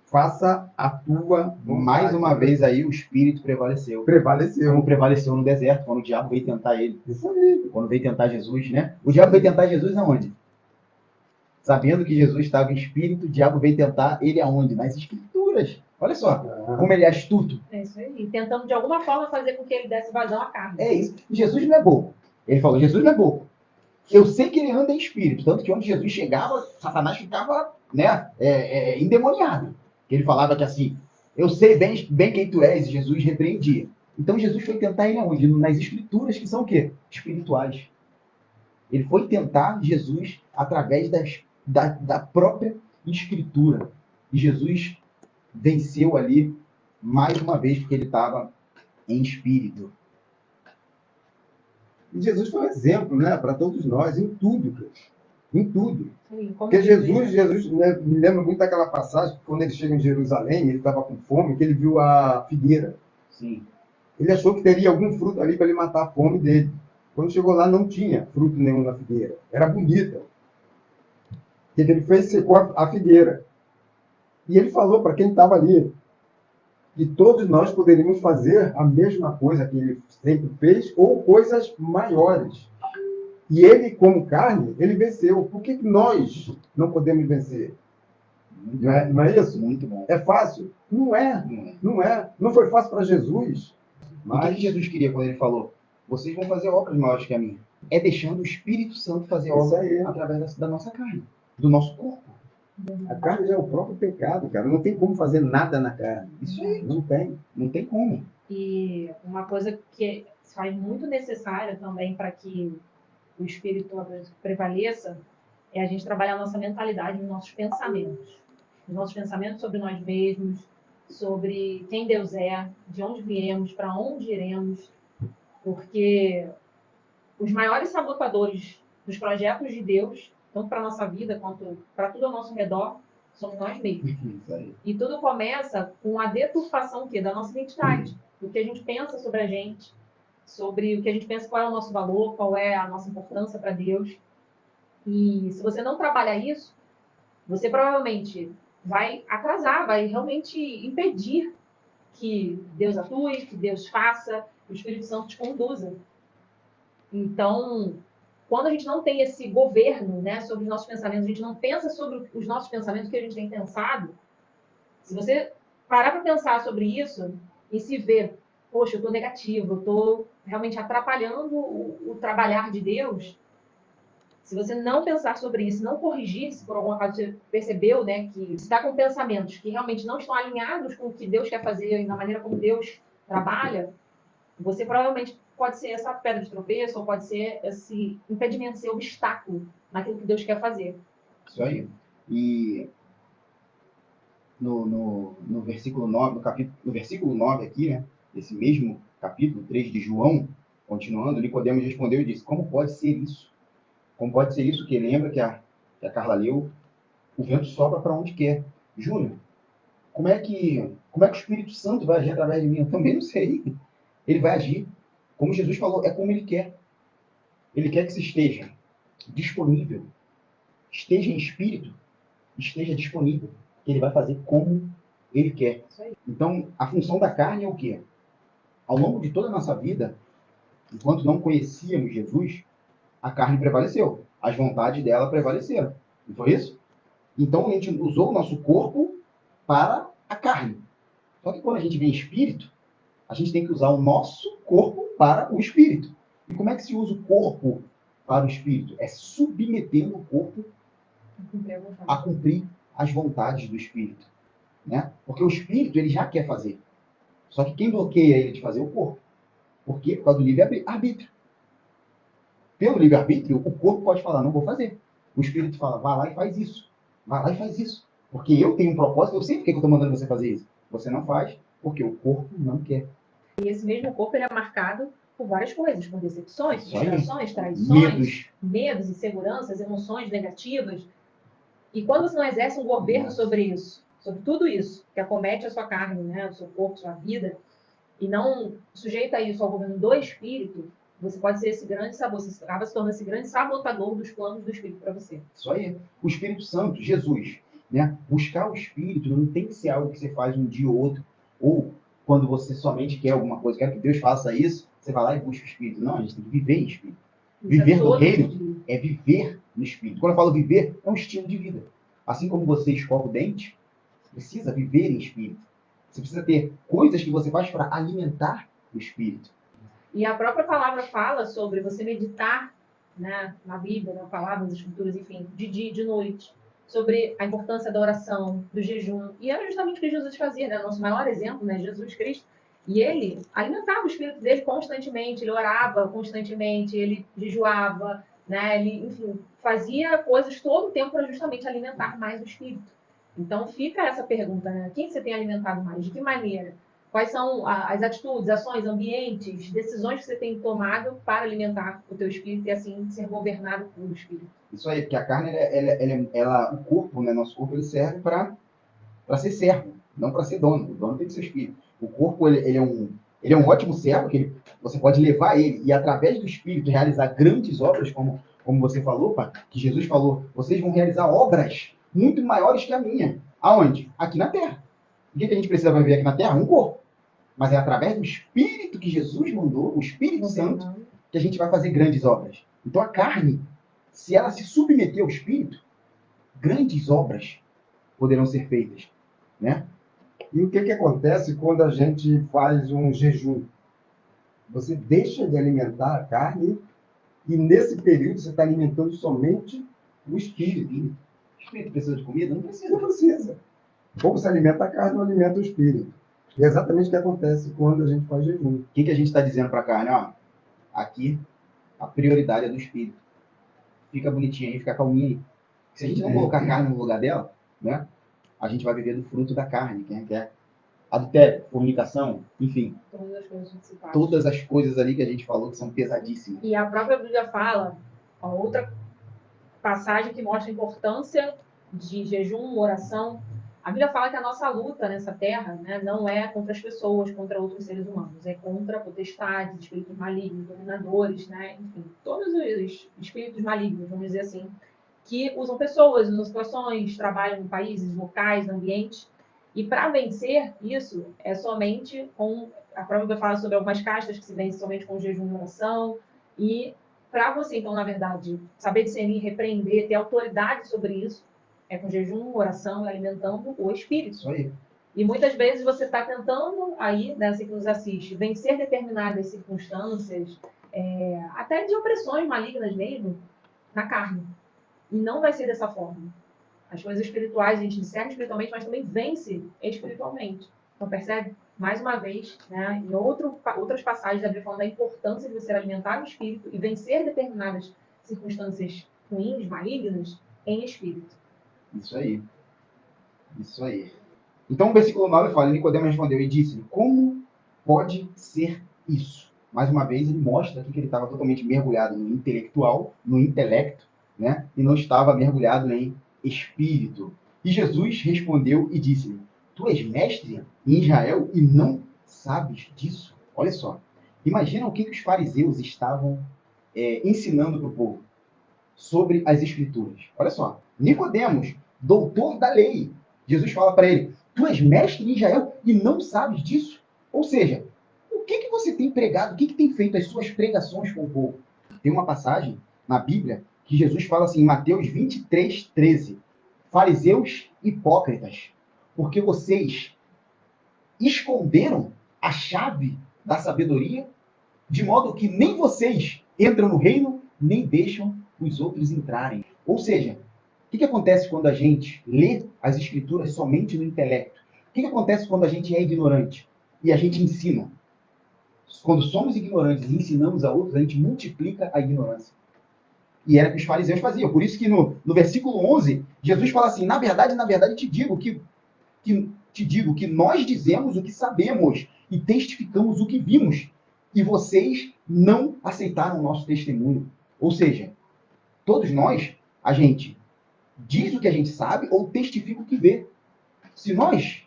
Faça a tua vontade. Mais uma vez aí o espírito prevaleceu. Prevaleceu. Como prevaleceu no deserto, quando o diabo veio tentar ele. Isso aí. Quando veio tentar Jesus, né? O diabo veio tentar Jesus aonde? Sabendo que Jesus estava em espírito, o diabo veio tentar ele aonde? Nas escrituras. Olha só, como ele é astuto. É isso aí. Tentando de alguma forma fazer com que ele desse vazão à carne. É isso. Jesus não é bobo. Ele falou, Jesus não é bobo. Eu sei que ele anda em espírito. Tanto que onde Jesus chegava, Satanás ficava, né, endemoniado. Ele falava que assim, eu sei bem quem tu és, e Jesus repreendia. Então Jesus foi tentar ele aonde? Nas escrituras, que são o quê? Espirituais. Ele foi tentar Jesus através da própria escritura. E Jesus venceu ali, mais uma vez, porque ele estava em espírito. E Jesus foi um exemplo, né, para todos nós, em tudo, cara. Em tudo. Sim, como Porque diz, Jesus, né, me lembra muito daquela passagem, que quando ele chega em Jerusalém, ele estava com fome, que ele viu a figueira. Sim. Ele achou que teria algum fruto ali para ele matar a fome dele. Quando chegou lá, não tinha fruto nenhum na figueira. Era bonita. O que ele fez? Secou a figueira. E ele falou para quem estava ali que todos nós poderíamos fazer a mesma coisa que ele sempre fez, ou coisas maiores. E ele, como carne, ele venceu. Por que nós não podemos vencer? Não é isso? Muito bom. É fácil? Não é. Não é. Não é. Não foi fácil para Jesus. O que Jesus queria quando ele falou? Vocês vão fazer obras maiores que a minha. É deixando o Espírito Santo fazer Isso obras aí. através da nossa carne, do nosso corpo. A carne já é o próprio pecado, cara. Não tem como fazer nada na carne. Isso aí. Não tem. Não tem como. E uma coisa que faz muito necessária também para que o espírito prevaleça é a gente trabalhar a nossa mentalidade, os nossos pensamentos. Os nossos pensamentos sobre nós mesmos, sobre quem Deus é, de onde viemos, para onde iremos. Porque os maiores sabotadores dos projetos de Deus, tanto para a nossa vida quanto para tudo ao nosso redor, somos nós mesmos. Isso aí. E tudo começa com a deturpação da nossa identidade, do que a gente pensa sobre a gente, sobre o que a gente pensa, qual é o nosso valor, qual é a nossa importância para Deus. E se você não trabalhar isso, você provavelmente vai atrasar, vai realmente impedir que Deus atue, que Deus faça, que o Espírito Santo te conduza. Então, quando a gente não tem esse governo, né, sobre os nossos pensamentos, a gente não pensa sobre os nossos pensamentos, o que a gente tem pensado, se você parar para pensar sobre isso e se ver, poxa, eu estou negativo, eu estou realmente atrapalhando o trabalhar de Deus, se você não pensar sobre isso, não corrigir, se por algum acaso você percebeu, né, que está com pensamentos que realmente não estão alinhados com o que Deus quer fazer e na maneira como Deus trabalha, você provavelmente pode ser essa pedra de tropeço ou pode ser esse impedimento, esse obstáculo naquilo que Deus quer fazer. Isso aí. E no versículo 9, no versículo 9 aqui, né, desse mesmo capítulo 3 de João, continuando, Nicodemos respondeu e disse, como pode ser isso? Como pode ser isso? Que lembra que a Carla leu, o vento sopra para onde quer. Júnior, como é que o Espírito Santo vai agir através de mim? Eu também não sei. Ele vai agir. Como Jesus falou, é como ele quer. Ele quer que você esteja disponível, esteja em espírito, esteja disponível. Ele vai fazer como ele quer. Então, a função da carne é o quê? Ao longo de toda a nossa vida, enquanto não conhecíamos Jesus, a carne prevaleceu. As vontades dela prevaleceram. Não foi isso? Então, a gente usou o nosso corpo para a carne. Só que quando a gente vem espírito, a gente tem que usar o nosso corpo para o espírito. E como é que se usa o corpo para o espírito? É submetendo o corpo a cumprir as vontades do espírito. Né? Porque o espírito, ele já quer fazer. Só que quem bloqueia ele de fazer é o corpo. Por quê? Por causa do livre-arbítrio. Pelo livre-arbítrio, o corpo pode falar, não vou fazer. O espírito fala, vai lá e faz isso. Vai lá e faz isso. Porque eu tenho um propósito, eu sei por que eu estou mandando você fazer isso. Você não faz, porque o corpo não quer. E esse mesmo corpo ele é marcado por várias coisas, por decepções, Isso aí. frustrações, traições, Medos. medos, inseguranças, emoções negativas. E quando você não exerce um governo sobre isso, sobre tudo isso que acomete a sua carne, né, o seu corpo, a sua vida, e não sujeita isso ao governo do espírito, você pode ser esse grande sabotador, você acaba se tornando esse grande sabotador dos planos do espírito para você. Isso aí. O Espírito Santo, Jesus, né? Buscar o Espírito não tem que ser algo que você faz um dia ou outro, ou quando você somente quer alguma coisa, quer que Deus faça isso, você vai lá e busca o Espírito. Não, a gente tem que viver em Espírito. Viver no reino é viver no Espírito. Quando eu falo viver, é um estilo de vida. Assim como você escova o dente, precisa viver em Espírito. Você precisa ter coisas que você faz para alimentar o Espírito. E a própria palavra fala sobre você meditar, né, na Bíblia, na palavra, nas escrituras, enfim, de dia e de noite, sobre a importância da oração, do jejum. E era justamente o que Jesus fazia, né? Nosso maior exemplo, né? Jesus Cristo. E ele alimentava o espírito dele constantemente, ele orava constantemente, ele jejuava, né? Ele, enfim, fazia coisas todo o tempo para justamente alimentar mais o espírito. Então fica essa pergunta, né? Quem você tem alimentado mais? De que maneira? Quais são as atitudes, ações, ambientes, decisões que você tem tomado para alimentar o teu espírito e assim ser governado pelo espírito? Isso aí, porque a carne, o corpo, né, nosso corpo, ele serve para ser servo, não para ser dono. O dono tem que ser o espírito. O corpo, ele é um ótimo servo, que você pode levar ele e, através do espírito, realizar grandes obras, como você falou, pá, que Jesus falou, vocês vão realizar obras muito maiores que a minha. Aonde? Aqui na Terra. O que a gente precisa viver aqui na Terra? Um corpo. Mas é através do Espírito que Jesus mandou, o Espírito Santo, que a gente vai fazer grandes obras. Então a carne, se ela se submeter ao Espírito, grandes obras poderão ser feitas, né? E o que acontece quando a gente faz um jejum? Você deixa de alimentar a carne e nesse período você está alimentando somente o espírito. O Espírito precisa de comida? Não precisa. Não precisa. Ou você alimenta a carne ou alimenta o espírito. E é exatamente o que acontece quando a gente faz jejum. O que a gente está dizendo para a carne? Ó, aqui, a prioridade é do espírito. Fica bonitinho aí, fica calminho aí. Se a gente não colocar a carne no lugar dela, né, a gente vai viver do fruto da carne, que é adultério, fornicação, enfim. Todas as coisas ali que a gente falou que são pesadíssimas. E a própria Bíblia fala, a outra passagem que mostra a importância de jejum, oração. A Bíblia fala que a nossa luta nessa terra, né, não é contra as pessoas, contra outros seres humanos, é contra potestades, espíritos malignos, dominadores, né, enfim, todos os espíritos malignos, vamos dizer assim, que usam pessoas, usam situações, trabalham em países, locais, ambientes. E para vencer isso, é somente com. A própria Bíblia fala sobre algumas castas que se vencem somente com jejum e oração. E para você, então, na verdade, saber discernir, repreender, ter autoridade sobre isso, é com jejum, oração e alimentando o espírito. Isso aí. E muitas vezes você está tentando, aí, né, você que nos assiste, vencer determinadas circunstâncias, até de opressões malignas mesmo, na carne. E não vai ser dessa forma. As coisas espirituais a gente discerne espiritualmente, mas também vence espiritualmente. Então, percebe? Mais uma vez, né, em outras passagens da Bíblia falando da importância de você alimentar o espírito e vencer determinadas circunstâncias ruins, malignas, em espírito. Isso aí. Isso aí. Então o versículo 9 fala, Nicodemo respondeu e disse, como pode ser isso? Mais uma vez ele mostra aqui que ele estava totalmente mergulhado no intelectual, no intelecto, né? E não estava mergulhado em espírito. E Jesus respondeu e disse-lhe, tu és mestre em Israel e não sabes disso? Olha só. Imagina o que os fariseus estavam ensinando para o povo sobre as escrituras. Olha só. Nicodemos, doutor da lei. Jesus fala para ele, tu és mestre em Israel e não sabes disso? Ou seja, o que você tem pregado? O que tem feito as suas pregações com o povo? Tem uma passagem na Bíblia que Jesus fala assim, em Mateus 23, 13. Fariseus hipócritas, porque vocês esconderam a chave da sabedoria, de modo que nem vocês entram no reino, nem deixam os outros entrarem. Ou seja, o que acontece quando a gente lê as escrituras somente no intelecto? O que acontece quando a gente é ignorante e a gente ensina? Quando somos ignorantes e ensinamos a outros, a gente multiplica a ignorância. E era o que os fariseus faziam. Por isso que no versículo 11, Jesus fala assim, na verdade, te digo que nós dizemos o que sabemos e testificamos o que vimos. E vocês não aceitaram o nosso testemunho. Ou seja, todos nós, a gente diz o que a gente sabe ou testifica o que vê. Se nós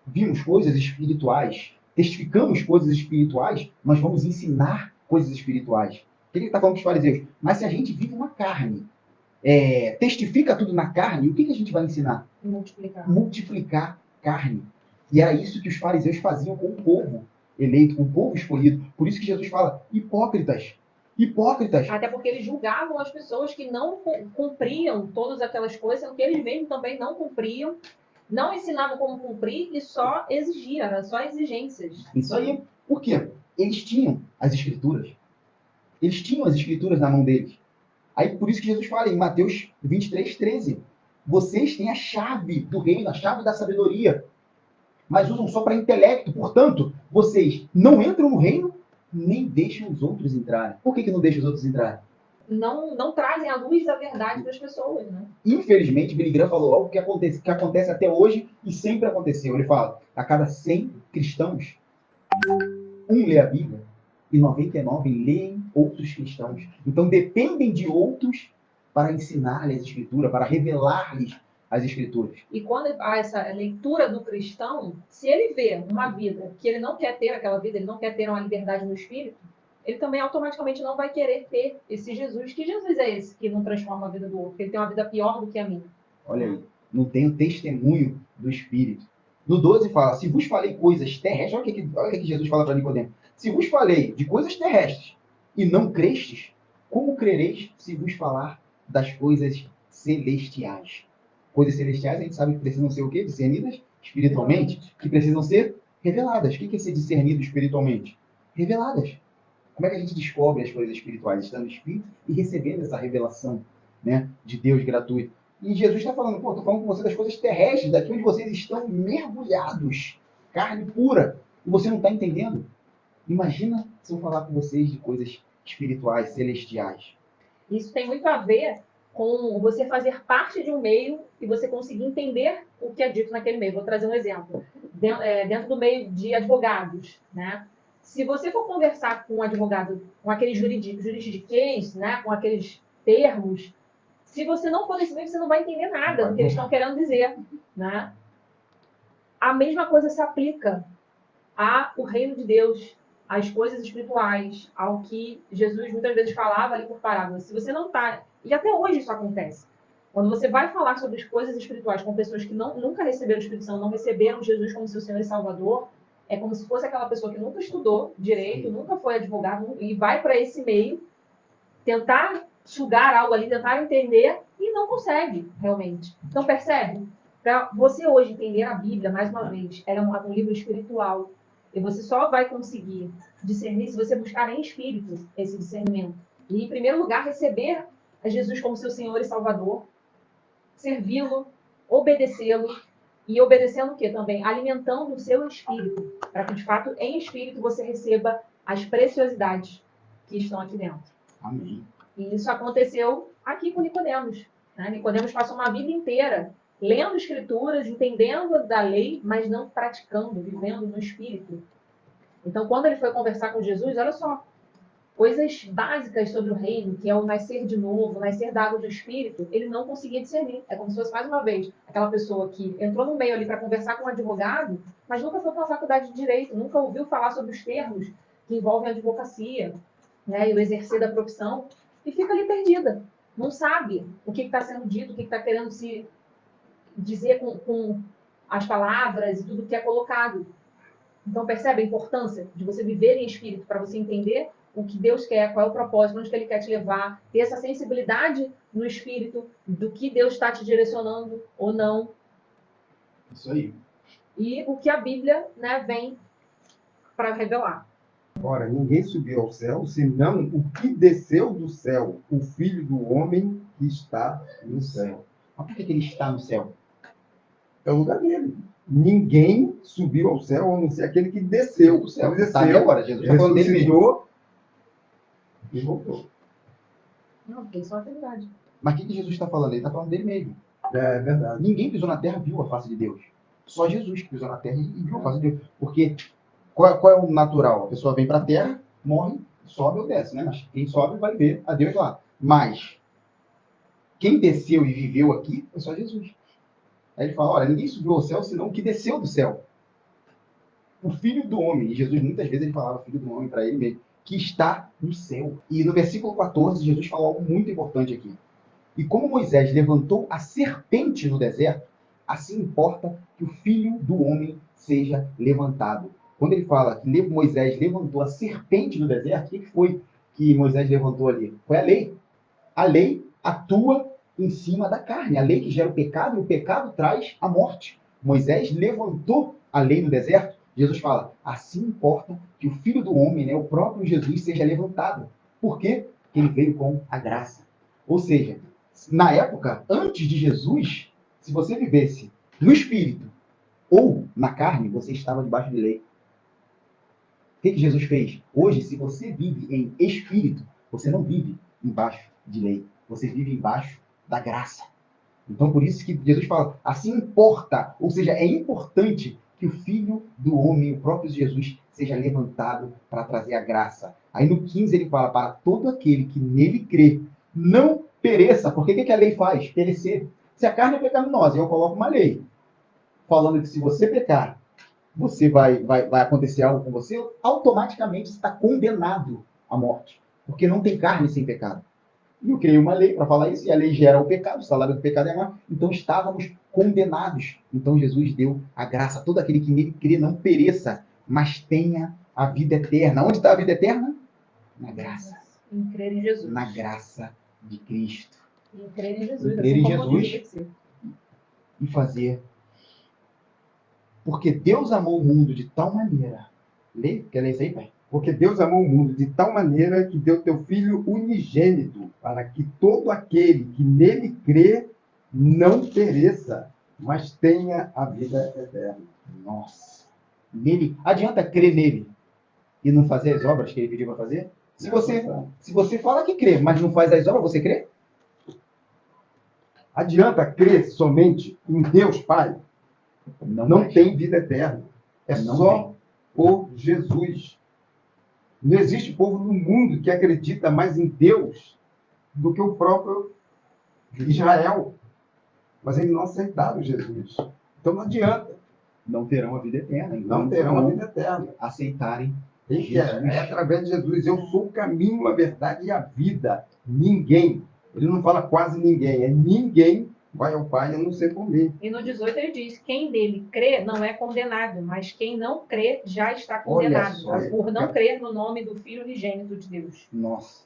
vimos coisas espirituais, testificamos coisas espirituais, nós vamos ensinar coisas espirituais. O que ele está falando para os fariseus? Mas se a gente vive uma carne, testifica tudo na carne, o que a gente vai ensinar? Multiplicar. Multiplicar carne. E era isso que os fariseus faziam com o povo eleito, com o povo escolhido. Por isso que Jesus fala, hipócritas. Hipócritas. Até porque eles julgavam as pessoas que não cumpriam todas aquelas coisas, sendo que eles mesmos também não cumpriam, não ensinavam como cumprir e só exigiam, eram só exigências. Isso aí. Por quê? Eles tinham as escrituras. Eles tinham as escrituras na mão deles. Aí por isso que Jesus fala em Mateus 23:13. Vocês têm a chave do reino, a chave da sabedoria, mas usam só para intelecto. Portanto, vocês não entram no reino, nem deixam os outros entrarem. Por que não deixam os outros entrarem? Não trazem a luz da verdade para as pessoas, né? Infelizmente, Billy Graham falou algo que acontece até hoje e sempre aconteceu. Ele fala, a cada 100 cristãos, um lê a Bíblia e 99 leem outros cristãos. Então, dependem de outros para ensinar-lhes a Escritura, para revelar-lhes as Escrituras. E quando há essa leitura do cristão, se ele vê uma vida que ele não quer ter aquela vida, ele não quer ter uma liberdade no espírito, ele também automaticamente não vai querer ter esse Jesus. Que Jesus é esse que não transforma a vida do outro? Ele tem uma vida pior do que a minha. Olha aí, não tem o testemunho do Espírito. No 12 fala, se vos falei coisas terrestres, olha o que Jesus fala para Nicodemo. Se vos falei de coisas terrestres e não crestes, como crereis se vos falar das coisas celestiais? Coisas celestiais a gente sabe que precisam ser o quê? Discernidas espiritualmente, que precisam ser reveladas. O que é ser discernido espiritualmente? Reveladas. Como é que a gente descobre as coisas espirituais? Estando no Espírito e recebendo essa revelação, né, de Deus gratuito. E Jesus está falando, pô, estou falando com você das coisas terrestres, daqui onde vocês estão mergulhados, carne pura, e você não está entendendo? Imagina se eu falar com vocês de coisas espirituais, celestiais. Isso tem muito a ver com você fazer parte de um meio e você conseguir entender o que é dito naquele meio. Vou trazer um exemplo. Dentro do meio de advogados, né? Se você for conversar com um advogado, com aqueles juridiquês, né? Com aqueles termos, se você não for nesse meio, você não vai entender nada do que eles estão querendo dizer, né? A mesma coisa se aplica ao reino de Deus, às coisas espirituais, ao que Jesus muitas vezes falava ali por parábolas. Se você não está... E até hoje isso acontece. Quando você vai falar sobre as coisas espirituais com pessoas que nunca receberam o Espírito Santo, não receberam Jesus como seu Senhor e Salvador, é como se fosse aquela pessoa que nunca estudou direito, nunca foi advogado, e vai para esse meio tentar sugar algo ali, tentar entender, e não consegue, realmente. Então, percebe? Para você hoje entender a Bíblia, mais uma vez, ela é um livro espiritual. E você só vai conseguir discernir se você buscar em espírito esse discernimento. E, em primeiro lugar, receber a Jesus como seu Senhor e Salvador, servi-lo, obedecê-lo, e obedecendo o quê também? Alimentando o seu espírito, para que, de fato, em espírito, você receba as preciosidades que estão aqui dentro. Amém. E isso aconteceu aqui com Nicodemos, né? Nicodemos passou uma vida inteira lendo escrituras, entendendo da lei, mas não praticando, vivendo no espírito. Então, quando ele foi conversar com Jesus, olha só, coisas básicas sobre o reino, que é o nascer de novo, o nascer da água do espírito, ele não conseguia discernir. É como se fosse, mais uma vez, aquela pessoa que entrou no meio ali para conversar com um advogado, mas nunca foi para a faculdade de direito, nunca ouviu falar sobre os termos que envolvem a advocacia, né, e o exercer da profissão, e fica ali perdida. Não sabe o que está sendo dito, o que está querendo se dizer com as palavras e tudo que é colocado. Então, percebe a importância de você viver em espírito para você entender o que Deus quer, qual é o propósito, onde que Ele quer te levar, ter essa sensibilidade no espírito do que Deus está te direcionando ou não. Isso aí. E o que a Bíblia, né, vem para revelar. Ora, ninguém subiu ao céu, senão o que desceu do céu, o Filho do Homem que está no céu. Mas por que ele está no céu? É o lugar dele. Ninguém subiu ao céu, a não ser aquele que desceu. O céu. Ele Está ali desceu, agora. Jesus está falando dele mesmo. ressuscitou e voltou. Não, porque isso é uma verdade. Mas o que Jesus está falando? Ele está falando dele mesmo. É verdade. Ninguém pisou na terra e viu a face de Deus. Só Jesus que pisou na terra e viu a face de Deus. Porque qual é o natural? A pessoa vem para a terra, morre, sobe ou desce, né? Mas quem sobe vai ver a Deus lá. Mas quem desceu e viveu aqui foi só Jesus. Aí ele fala, olha, ninguém subiu ao céu senão o que desceu do céu. O Filho do Homem. E Jesus, muitas vezes, ele falava Filho do Homem para ele mesmo, que está no céu. E no versículo 14, Jesus fala algo muito importante aqui. E como Moisés levantou a serpente no deserto, assim importa que o Filho do Homem seja levantado. Quando ele fala que Moisés levantou a serpente no deserto, o que foi que Moisés levantou ali? Foi a lei. A lei atua em cima da carne. A lei que gera o pecado, e o pecado traz a morte. Moisés levantou a lei no deserto. Jesus fala, assim importa que o Filho do Homem, né, o próprio Jesus, seja levantado. Por quê? Porque ele veio com a graça. Ou seja, na época, antes de Jesus, se você vivesse no Espírito ou na carne, você estava debaixo de lei. O que Jesus fez? Hoje, se você vive em Espírito, você não vive embaixo de lei. Você vive embaixo da graça. Então, por isso que Jesus fala, assim importa, ou seja, é importante que o Filho do Homem, o próprio Jesus, seja levantado para trazer a graça. Aí no 15 ele fala, para todo aquele que nele crê, não pereça. Porque o que a lei faz? Perecer. Se a carne é pecaminosa, eu coloco uma lei, falando que se você pecar, você vai acontecer algo com você, automaticamente está condenado à morte. Porque não tem carne sem pecado. E eu criei uma lei para falar isso, e a lei gera o pecado, o salário do pecado é a morte. Então estávamos condenados. Então Jesus deu a graça. Todo aquele que nele crê não pereça, mas tenha a vida eterna. Onde está a vida eterna? Na graça. Em crer em Jesus. Na graça de Cristo. Em crer em Jesus. Em crer em assim como Jesus. diz o versículo. E fazer. Porque Deus amou o mundo de tal maneira. Lê? Quer ler isso aí, pai? Porque Deus amou o mundo de tal maneira que deu teu Filho unigênito, para que todo aquele que nele crê não pereça, mas tenha a vida eterna. Nossa. Nele. Adianta crer nele e não fazer as obras que ele pediu para fazer? Se você fala que crê, mas não faz as obras, você crê? Adianta crer somente em Deus Pai? Não tem vida eterna. É Não só tem. por Jesus. Não existe povo no mundo que acredita mais em Deus do que o próprio Israel. Mas eles não aceitaram Jesus. Então não adianta. Não terão a vida eterna. Não terão a vida eterna. Aceitarem Quem Jesus. quer? É através de Jesus. Eu sou o caminho, a verdade e a vida. Ninguém. Ele não fala quase ninguém. É ninguém vai ao Pai a não ser por mim. E no 18 ele diz: quem nele crê não é condenado, mas quem não crê já está Olha condenado, só, por não crer no nome do Filho unigênito de Deus. Nossa.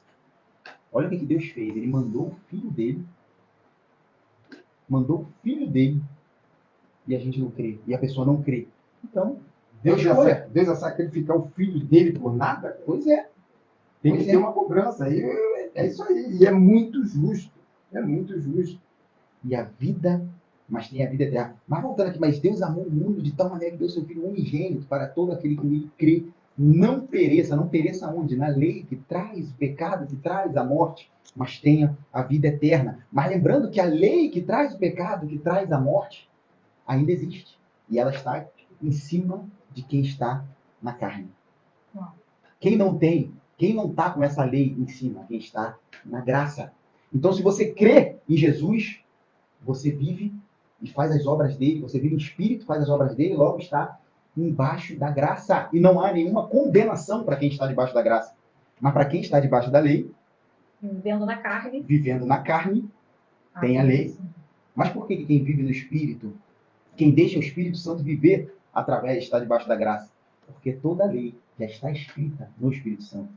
Olha o que Deus fez. Ele mandou o filho dele. Mandou o filho dele. E a gente não crê. E a pessoa não crê. Então, Deus escolha. ia sacrificar o filho dele por nada? Pois é. Tem Pois que é. ter uma cobrança. E é isso aí. E é muito justo. É muito justo. E a vida, mas tem a vida eterna. Mas voltando aqui, mas Deus amou o mundo de tal maneira que deu seu Filho unigênito para todo aquele que nele crê. Não pereça. Não pereça onde? Na lei que traz o pecado, que traz a morte, mas tenha a vida eterna. Mas lembrando que a lei que traz o pecado, que traz a morte, ainda existe. E ela está em cima de quem está na carne. Quem não tem, quem não está com essa lei em cima, quem está na graça. Então, se você crê em Jesus, você vive e faz as obras dele, você vive em espírito, faz as obras dele, logo está embaixo da graça. E não há nenhuma condenação para quem está debaixo da graça. Mas para quem está debaixo da lei, Vivendo na carne, tem a lei. Mas por que quem vive no espírito, quem deixa o Espírito Santo viver através, está debaixo da graça? Porque toda lei já está escrita no Espírito Santo.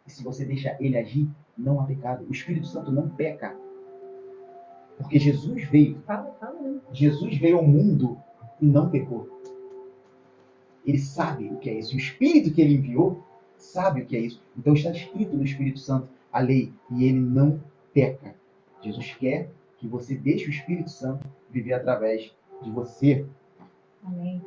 E se você deixa ele agir, não há pecado. O Espírito Santo não peca. Porque Jesus veio. Jesus veio ao mundo e não pecou. Ele sabe o que é isso. O Espírito que ele enviou sabe o que é isso. Então está escrito no Espírito Santo a lei. E ele não peca. Jesus quer que você deixe o Espírito Santo viver através de você. Amém.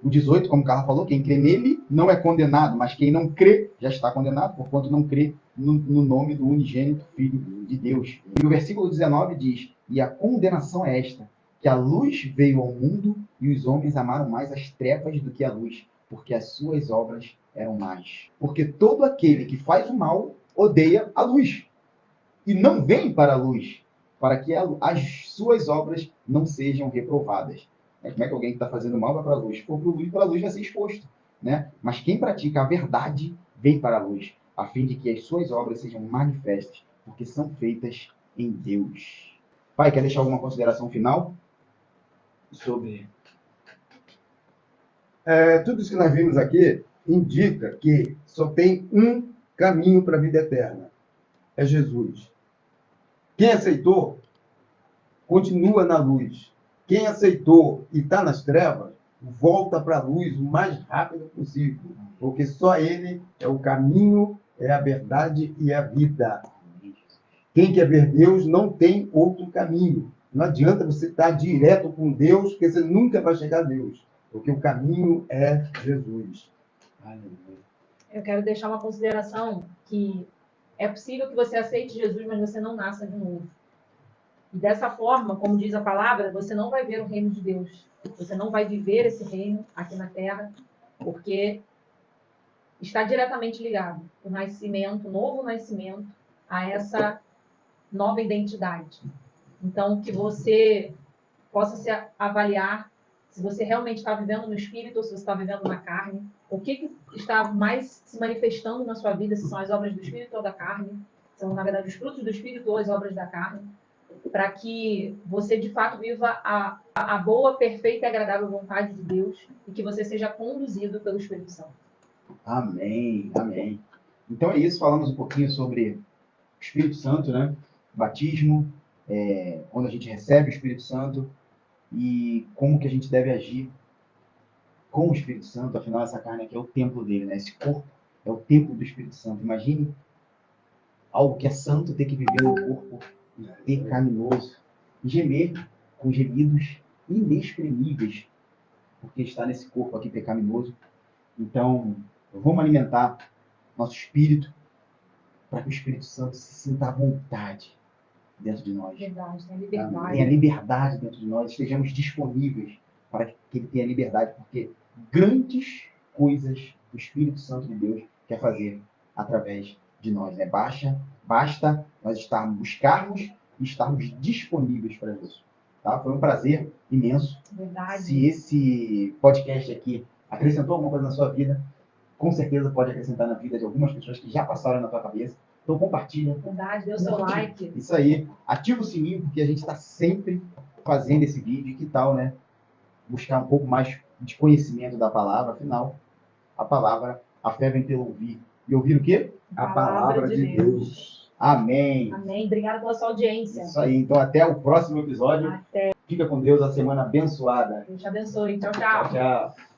O 18, como Carla falou, quem crê nele não é condenado, mas quem não crê já está condenado, porquanto não crê no nome do unigênito Filho de Deus. E o versículo 19 diz, e a condenação é esta, que a luz veio ao mundo e os homens amaram mais as trevas do que a luz, porque as suas obras eram más. Porque todo aquele que faz o mal odeia a luz e não vem para a luz, para que as suas obras não sejam reprovadas. Como é que alguém que está fazendo mal vai para a luz? Se for para a luz vai ser exposto. Né? Mas quem pratica a verdade vem para a luz, a fim de que as suas obras sejam manifestas, porque são feitas em Deus. Pai, quer deixar alguma consideração final sobre... Tudo isso que nós vimos aqui indica que só tem um caminho para a vida eterna. É Jesus. Quem aceitou, continua na luz. Quem aceitou e está nas trevas, volta para a luz o mais rápido possível. Porque só Ele é o caminho, é a verdade e a vida. Quem quer ver Deus não tem outro caminho. Não adianta você estar direto com Deus, porque você nunca vai chegar a Deus. Porque o caminho é Jesus. Eu quero deixar uma consideração que é possível que você aceite Jesus, mas você não nasça de novo. E dessa forma, como diz a palavra, você não vai ver o reino de Deus. Você não vai viver esse reino aqui na Terra, porque está diretamente ligado o nascimento, o novo nascimento, a essa nova identidade. Então, que você possa se avaliar se você realmente está vivendo no Espírito ou se você está vivendo na carne. O que está mais se manifestando na sua vida, se são as obras do Espírito ou da carne. São, na verdade, os frutos do Espírito ou as obras da carne. Para que você, de fato, viva a boa, perfeita e agradável vontade de Deus e que você seja conduzido pelo Espírito Santo. Amém, amém. Então é isso, falamos um pouquinho sobre o Espírito Santo, né? Batismo, quando a gente recebe o Espírito Santo e como que a gente deve agir com o Espírito Santo. Afinal, essa carne aqui é o templo dele, né? Esse corpo é o templo do Espírito Santo. Imagine algo que é santo ter que viver no corpo pecaminoso e gemer com gemidos inexprimíveis, porque está nesse corpo aqui pecaminoso. Então, vamos alimentar nosso espírito para que o Espírito Santo se sinta à vontade dentro de nós. Verdade, tem liberdade. Tenha liberdade dentro de nós, estejamos disponíveis para que ele tenha liberdade, porque grandes coisas o Espírito Santo de Deus quer fazer através de nós. Né? Basta nós buscarmos e estarmos disponíveis para isso. Tá? Foi um prazer imenso. Verdade. Se esse podcast aqui acrescentou alguma coisa na sua vida, com certeza pode acrescentar na vida de algumas pessoas que já passaram na tua cabeça. Então compartilha. Verdade, dê o seu like. Isso aí. Ativa o sininho, porque a gente está sempre fazendo esse vídeo. E que tal, né? Buscar um pouco mais de conhecimento da palavra. Afinal, a fé vem pelo ouvir. E ouvir o quê? A palavra de Deus. Amém. Amém. Obrigada pela sua audiência. Isso aí. Então até o próximo episódio. Até. Fica com Deus, a semana abençoada. Deus te abençoe. Tchau, Tchau, tchau. tchau.